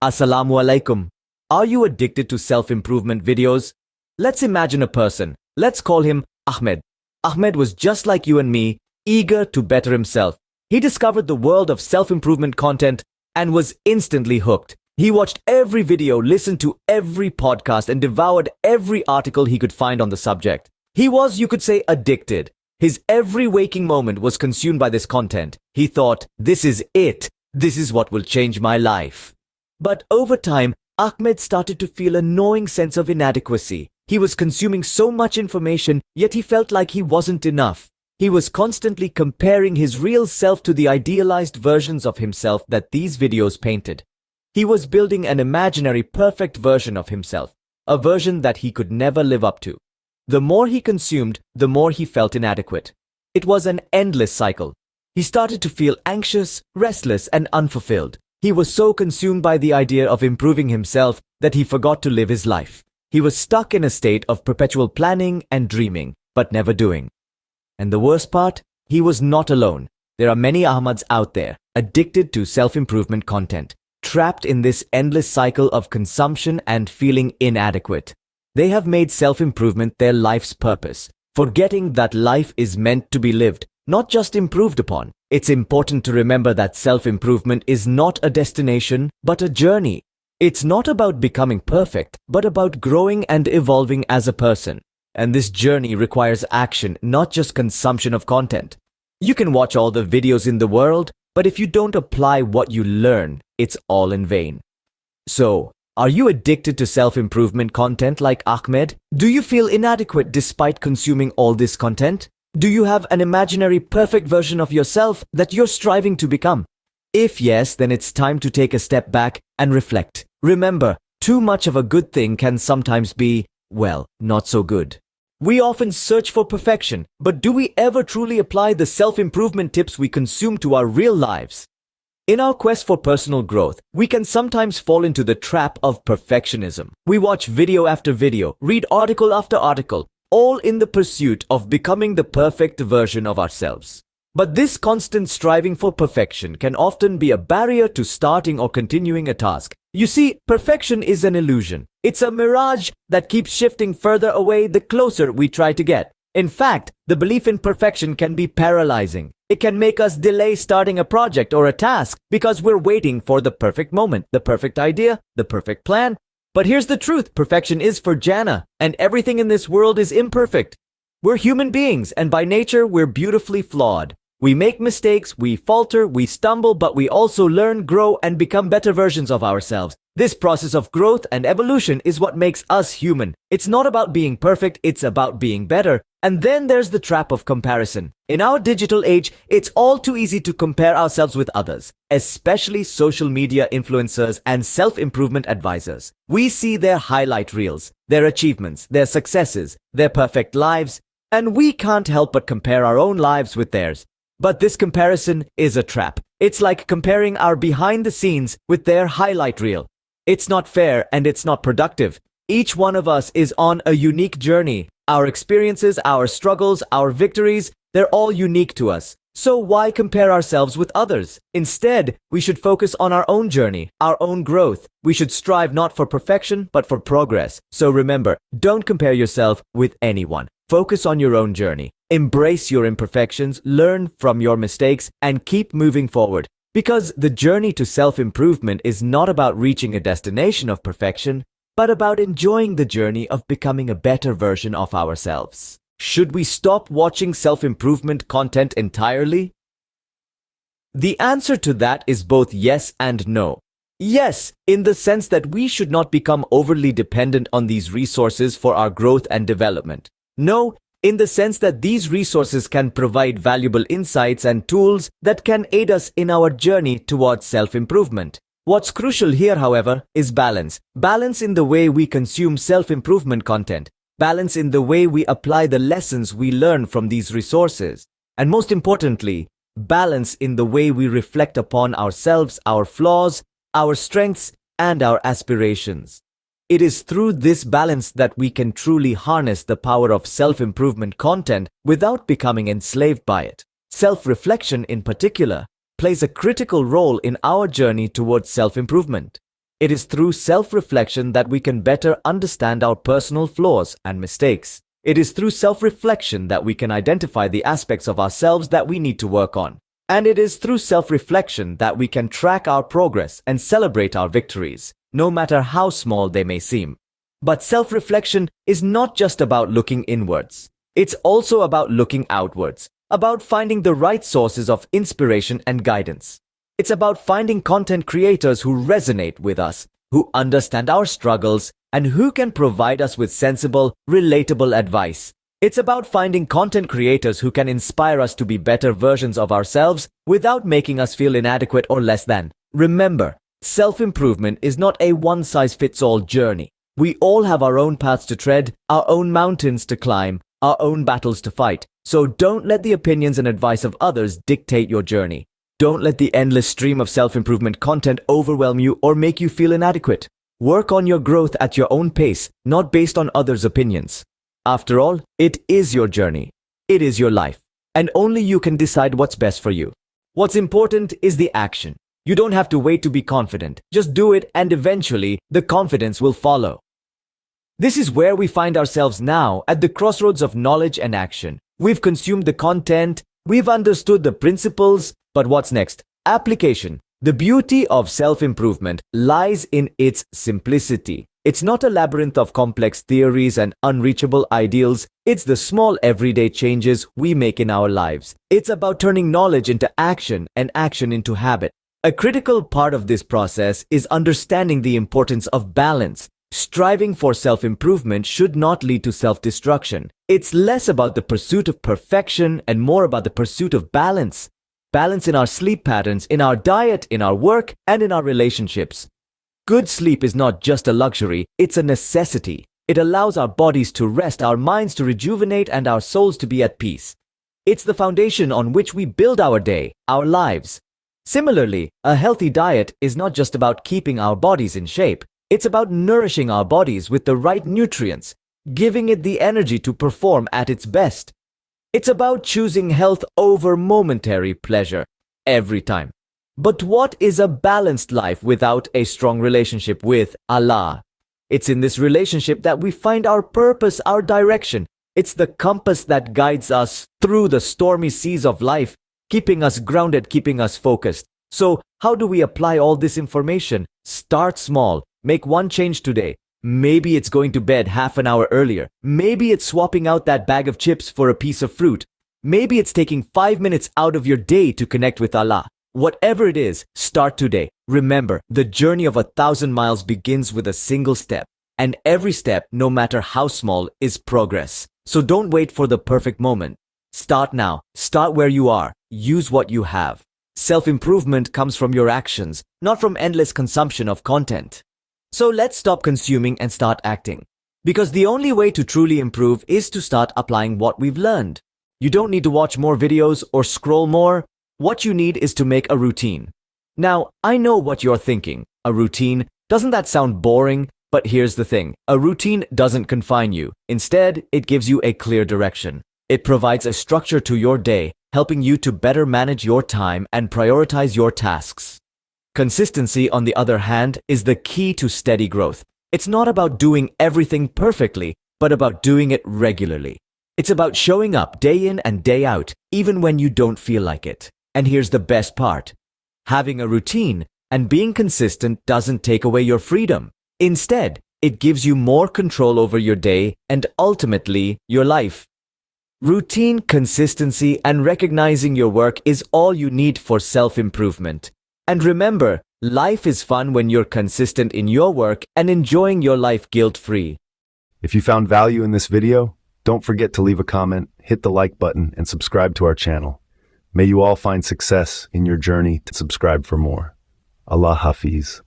Assalamu alaikum. Are you addicted to self-improvement videos? Let's imagine a person. Let's call him Ahmed. Ahmed was just like you and me, eager to better himself. He discovered the world of self-improvement content and was instantly hooked. He watched every video, listened to every podcast, and devoured every article he could find on the subject. He was, you could say, addicted. His every waking moment was consumed by this content. He thought, this is it. This is what will change my life. But over time, Ahmed started to feel a gnawing sense of inadequacy. He was consuming so much information, yet he felt like he wasn't enough. He was constantly comparing his real self to the idealized versions of himself that these videos painted. He was building an imaginary perfect version of himself, a version that he could never live up to. The more he consumed, the more he felt inadequate. It was an endless cycle. He started to feel anxious, restless, and unfulfilled. He was so consumed by the idea of improving himself that he forgot to live his life. He was stuck in a state of perpetual planning and dreaming, but never doing. And the worst part, he was not alone. There are many Ahmads out there, addicted to self-improvement content, trapped in this endless cycle of consumption and feeling inadequate. They have made self-improvement their life's purpose, forgetting that life is meant to be lived, not just improved upon. It's important to remember that self-improvement is not a destination, but a journey. It's not about becoming perfect, but about growing and evolving as a person. And this journey requires action, not just consumption of content. You can watch all the videos in the world, but if you don't apply what you learn, it's all in vain. So, are you addicted to self-improvement content like Ahmed? Do you feel inadequate despite consuming all this content? Do you have an imaginary perfect version of yourself that you're striving to become? If yes, then it's time to take a step back and reflect. Remember, too much of a good thing can sometimes be, well, not so good. We often search for perfection, but do we ever truly apply the self-improvement tips we consume to our real lives? In our quest for personal growth, we can sometimes fall into the trap of perfectionism. We watch video after video, read article after article, all in the pursuit of becoming the perfect version of ourselves. But this constant striving for perfection can often be a barrier to starting or continuing a task. You see, perfection is an illusion. It's a mirage that keeps shifting further away the closer we try to get. In fact, the belief in perfection can be paralyzing. It can make us delay starting a project or a task because we're waiting for the perfect moment, the perfect idea, the perfect plan. But here's the truth, perfection is for Jannah, and everything in this world is imperfect. We're human beings, and by nature, we're beautifully flawed. We make mistakes, we falter, we stumble, but we also learn, grow, and become better versions of ourselves. This process of growth and evolution is what makes us human. It's not about being perfect, it's about being better. And then there's the trap of comparison. In our digital age, it's all too easy to compare ourselves with others, especially social media influencers and self-improvement advisors. We see their highlight reels, their achievements, their successes, their perfect lives, and we can't help but compare our own lives with theirs. But this comparison is a trap. It's like comparing our behind the scenes with their highlight reel. It's not fair and it's not productive. Each one of us is on a unique journey. Our experiences, our struggles, our victories, they're all unique to us. So why compare ourselves with others? Instead, we should focus on our own journey, our own growth. We should strive not for perfection, but for progress. So remember, don't compare yourself with anyone. Focus on your own journey. Embrace your imperfections, learn from your mistakes, and keep moving forward. Because the journey to self-improvement is not about reaching a destination of perfection, but about enjoying the journey of becoming a better version of ourselves. Should we stop watching self-improvement content entirely? The answer to that is both yes and no. Yes, in the sense that we should not become overly dependent on these resources for our growth and development. No, in the sense that these resources can provide valuable insights and tools that can aid us in our journey towards self-improvement. What's crucial here, however, is balance. Balance in the way we consume self-improvement content. Balance in the way we apply the lessons we learn from these resources. And most importantly, balance in the way we reflect upon ourselves, our flaws, our strengths, and our aspirations. It is through this balance that we can truly harness the power of self-improvement content without becoming enslaved by it. Self-reflection, in particular, plays a critical role in our journey towards self-improvement. It is through self-reflection that we can better understand our personal flaws and mistakes. It is through self-reflection that we can identify the aspects of ourselves that we need to work on. And it is through self-reflection that we can track our progress and celebrate our victories, no matter how small they may seem. But self-reflection is not just about looking inwards. It's also about looking outwards, about finding the right sources of inspiration and guidance. It's about finding content creators who resonate with us, who understand our struggles, and who can provide us with sensible, relatable advice. It's about finding content creators who can inspire us to be better versions of ourselves without making us feel inadequate or less than. Remember, self-improvement is not a one-size-fits-all journey. We all have our own paths to tread, our own mountains to climb, our own battles to fight. So don't let the opinions and advice of others dictate your journey. Don't let the endless stream of self-improvement content overwhelm you or make you feel inadequate. Work on your growth at your own pace, not based on others' opinions. After all, it is your journey. It is your life. And only you can decide what's best for you. What's important is the action. You don't have to wait to be confident. Just do it and eventually the confidence will follow. This is where we find ourselves now, at the crossroads of knowledge and action. We've consumed the content, we've understood the principles, but what's next? Application. The beauty of self-improvement lies in its simplicity. It's not a labyrinth of complex theories and unreachable ideals. It's the small everyday changes we make in our lives. It's about turning knowledge into action and action into habit. A critical part of this process is understanding the importance of balance. Striving for self-improvement should not lead to self-destruction. It's less about the pursuit of perfection and more about the pursuit of balance. Balance in our sleep patterns, in our diet, in our work, and in our relationships. Good sleep is not just a luxury, it's a necessity. It allows our bodies to rest, our minds to rejuvenate, and our souls to be at peace. It's the foundation on which we build our day, our lives. Similarly, a healthy diet is not just about keeping our bodies in shape. It's about nourishing our bodies with the right nutrients, giving it the energy to perform at its best. It's about choosing health over momentary pleasure every time. But what is a balanced life without a strong relationship with Allah? It's in this relationship that we find our purpose, our direction. It's the compass that guides us through the stormy seas of life, keeping us grounded, keeping us focused. So, how do we apply all this information? Start small. Make one change today. Maybe it's going to bed half an hour earlier. Maybe it's swapping out that bag of chips for a piece of fruit. Maybe it's taking 5 minutes out of your day to connect with Allah. Whatever it is, start today. Remember, the journey of 1,000 miles begins with a single step. And every step, no matter how small, is progress. So don't wait for the perfect moment. Start now. Start where you are. Use what you have. Self-improvement comes from your actions, not from endless consumption of content. So let's stop consuming and start acting. Because the only way to truly improve is to start applying what we've learned. You don't need to watch more videos or scroll more. What you need is to make a routine. Now, I know what you're thinking. A routine? Doesn't that sound boring? But here's the thing. A routine doesn't confine you. Instead, it gives you a clear direction. It provides a structure to your day, helping you to better manage your time and prioritize your tasks. Consistency, on the other hand, is the key to steady growth. It's not about doing everything perfectly, but about doing it regularly. It's about showing up day in and day out, even when you don't feel like it. And here's the best part. Having a routine and being consistent doesn't take away your freedom. Instead, it gives you more control over your day and ultimately your life. Routine, consistency, and recognizing your work is all you need for self-improvement. And remember, life is fun when you're consistent in your work and enjoying your life guilt-free. If you found value in this video, don't forget to leave a comment, hit the like button, and subscribe to our channel. May you all find success in your journey to subscribe for more. Allah Hafiz.